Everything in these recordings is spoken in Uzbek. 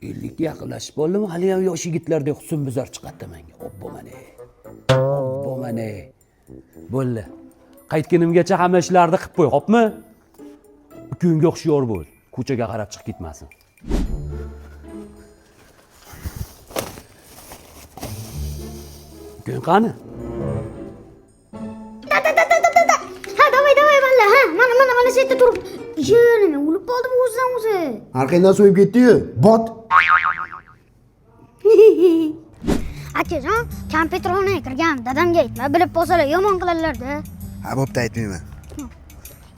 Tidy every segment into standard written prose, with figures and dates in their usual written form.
50 ga yaqinlashib bo'ldimi? Hali ham yosh yigitlardek husnbuzar chiqadi menga. Obbo mana. Bo'ldi. Qaytganimgacha hamma ishlarni qilib qo'y, xo'pmi? Bugunga hushyor bo'l. Ko'chaga qarab chiqib ketmasin. Bugun qani? Ha, davay valla. Ha, mana shu yerda turib. Nima o'lib qoldim o'zidan o'zi. Arqangdan so'yib ketdi-yu. Bot. Akajon, kompyuterxonaga kirgan dadamga aytma, bilib qolsalar yomon qiladilar-da. Ha, bo'pti, aytmayman.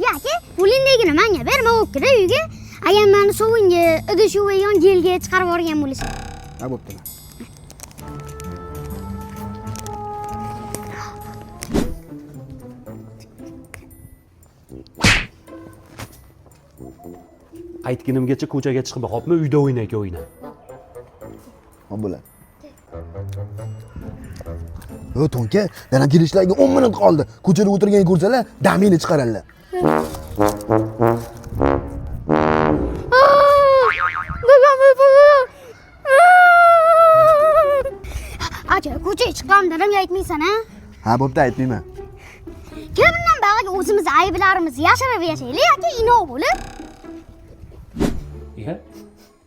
Yoki, pulingdagini menga berma o'kira uyga. Agar meni sovunga, idish va yon gelga chiqarib yuborgan bo'lsa. Ha, bo'pti. Qaytganimgacha ko'chaga chiqma, xo'pmi? Uyda o'ynayka. Xo'p bo'ladi. Tonka, dadam kelishlariga 10 minut qoldi. Ko'chada o'tirganini ko'rsalar, damini chiqaradilar. Acha, ko'chaga chiqqan dadamga aytmaysan-a? Ha, bo'pti, aytmayman. Kimdan bag'aga o'zimiz ayblarimizni yashirib yashaylik yoki inov bo'lib?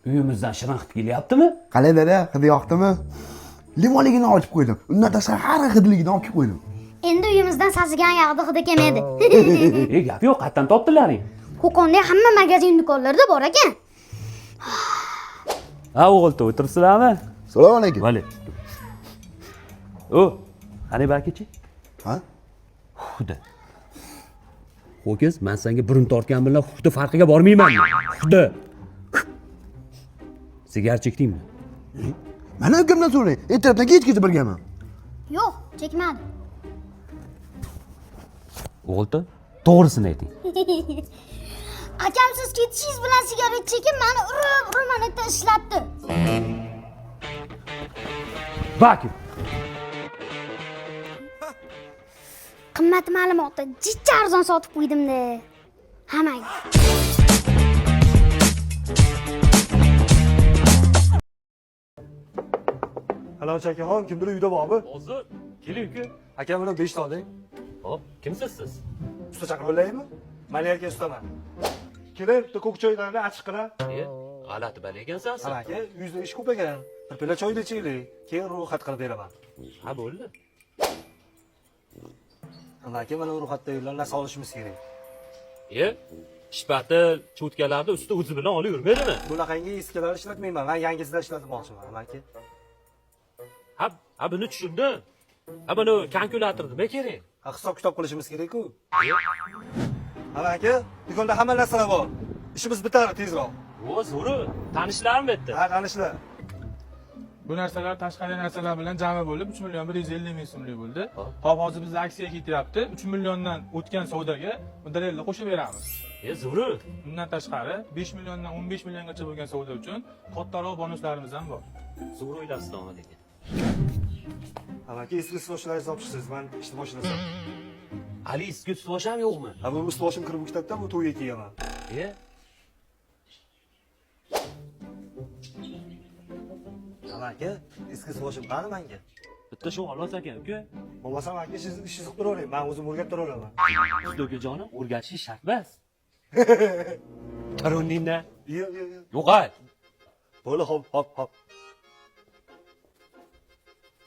Uyimizdan shirin hid kelyaptimi? Qalay dada, hidi yoqdimi? Limonligini ochib qo'ydim. Undan tashqari har hidligini olib qo'ydim. Endi uyimizdan sasigan yog'di hidi kelmaydi. Gap yo'q, qayerdan topdilaring? Qo'qonda hamma magazin do'konlarida bor ekan. Ha, o'g'ilda o'tiribsizlarmi? Assalomu alaykum. Vale. Qani barkachi? Ha? Xudo. Ho'kiz, men senga burun tortgan bilan xuddi farqiga bormayman. Xudo. Sigar chekdingmi? Mana ukamdan so'rang. Ertalabdan kechgacha birgaman. Yo'q, chekmadim. O'g'ilda, to'g'risini ayting. Akam siz ketishingiz bilan sigaret chekib, meni urib meni ishlatdi. Bakim. Qimmat ma'lumotni jicha arzon sotib qo'ydim-da. Hammaga. Halol akaxon, kimdir uyda bormi? Hozir keling-ku. Akam bilan 5 ta oling. Hop, kimsiz siz? Usta chaqirib olaymi? Men aka ustaman. Keling, bitta ko'k choylarni achchiq qila. G'alati bala ekansan sen. Aka, yuzda ish ko'p ekan. Bir pilla choyni ichaylik, keyin ro'yxat qilib beraman. Ha, bo'ldi. Aka, mana ro'yxatdagilar narsa olishimiz kerak. Ishpatil, cho'tkalarni usti o'zi bilan olib yurmaydimi? Bunaqangi eskilarni ishlatmayman. Men yangisidan ishlatmoqchiman, aka. Ha, buni tushundim. Ha, buni kalkulyator nima kerak? Hisob kitob qilishimiz kerak-ku. Aka, do'konda hamma narsa bor. Ishimiz bitadi tezroq. Zo'ri, tanishlarmi bitta? Ha, tanishlar. Bu narsalar tashqari narsalar bilan jami bo'lib 3 million 150 ming so'mlik bo'ldi. Hop, hozir bizda aksiya ketyapti. 3 milliondan o'tgan savdoga modelni qo'shib beramiz. Zo'ri. Bundan tashqari 5 milliondan 15 milliongacha bo'lgan savdo uchun kattaroq bonuslarimiz ham bor. Zo'ri o'ylabsiz, aka. Aka, eski sochlarni topishsiz, men ishni boshlasam. Ali eski soch ham yo'qmi? Ha, bu ust boshim kirib ketadi-da, bu to'yga kiyaman. Aka, eski sochim qani menga? Bitta shu xolos ekan, uka. Bo'lmasam aka, ishingizni qilib turavering. Men o'zim o'rganib tura olaman. Ukajonim, o'rgatish shart emas. Taroningda. Yo'q. Yo'q-ay. Bo'ldi, hop.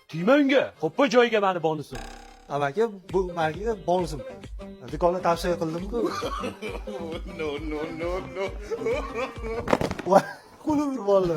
Tiyma unga. Qo'ppa joyiga meni bonusim. Aka, bu menga bonusim. Do'konni tavsiya qildim-ku. No. Voy, qo'lim urib oldi.